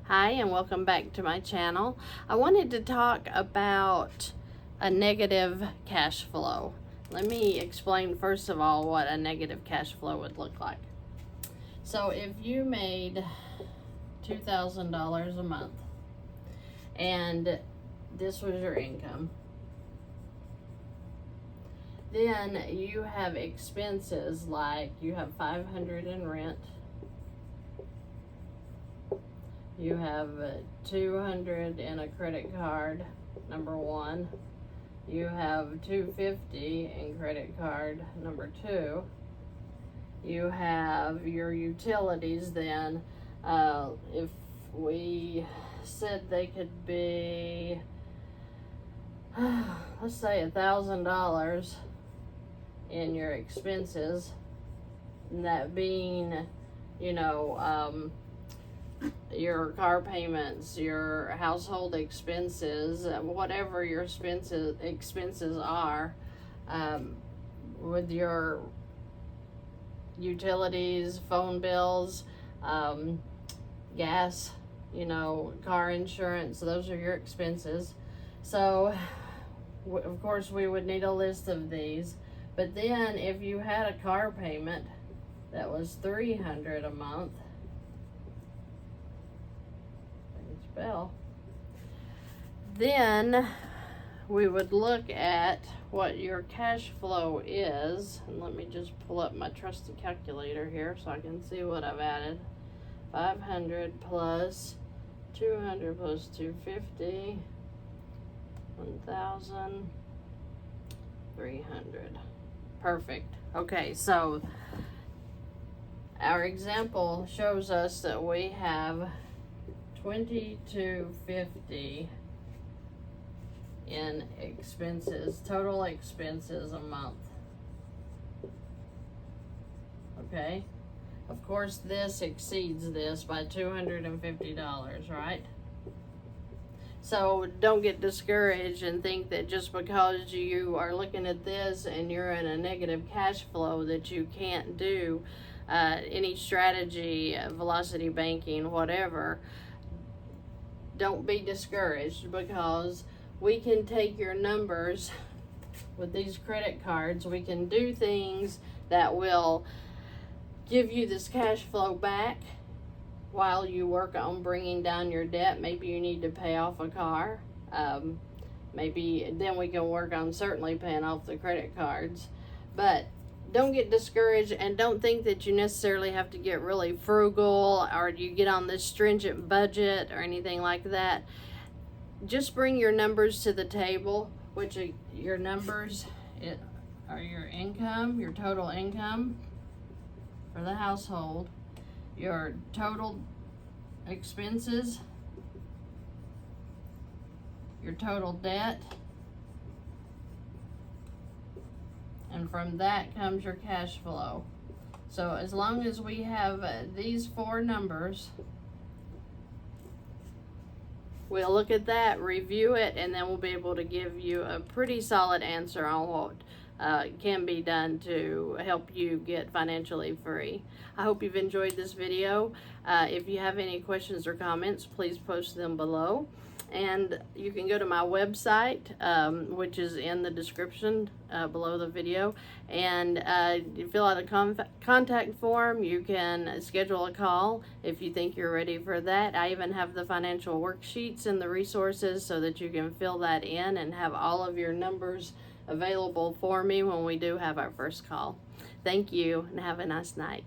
Hi and welcome back to my channel. I wanted to talk about a negative cash flow. Let me explain first of all what a negative cash flow would look like. So if you made $2,000 a month and this was your income, then you have expenses like you have $500 in rent, you have $200 in a credit card, number one. You have $250 in credit card, number two. You have your utilities then. If we said they could be, let's say $1,000 in your expenses, and that being, your car payments, your household expenses, whatever your expenses are, with your utilities, phone bills, gas, car insurance, those are your expenses. So of course we would need a list of these. But then if you had a car payment that was $300 a month, then we would look at what your cash flow is. And let me just pull up my trusty calculator here so I can see what I've added. 500 plus 200 plus 250, 1,300. Perfect. Okay, so our example shows us that we have $2,250 in expenses, total expenses a month. Okay, of course this exceeds this by $250, right? So don't get discouraged and think that just because you are looking at this and you're in a negative cash flow that you can't do any strategy, velocity banking, whatever. Don't be discouraged, because we can take your numbers with these credit cards. We can do things that will give you this cash flow back while you work on bringing down your debt. Maybe you need to pay off a car. Maybe then we can work on certainly paying off the credit cards. But don't get discouraged, and don't think that you necessarily have to get really frugal or you get on this stringent budget or anything like that. Just bring your numbers to the table, which are your numbers are your income, your total income for the household, your total expenses, your total debt, and from that comes your cash flow. So as long as we have these four numbers, we'll look at that, review it, and then we'll be able to give you a pretty solid answer on what can be done to help you get financially free. I hope you've enjoyed this video. If you have any questions or comments, please post them below. And you can go to my website, which is in the description below the video, and you fill out a contact form. You can schedule a call if you think you're ready for that. I even have the financial worksheets and the resources so that you can fill that in and have all of your numbers available for me when we do have our first call. Thank you, and have a nice night.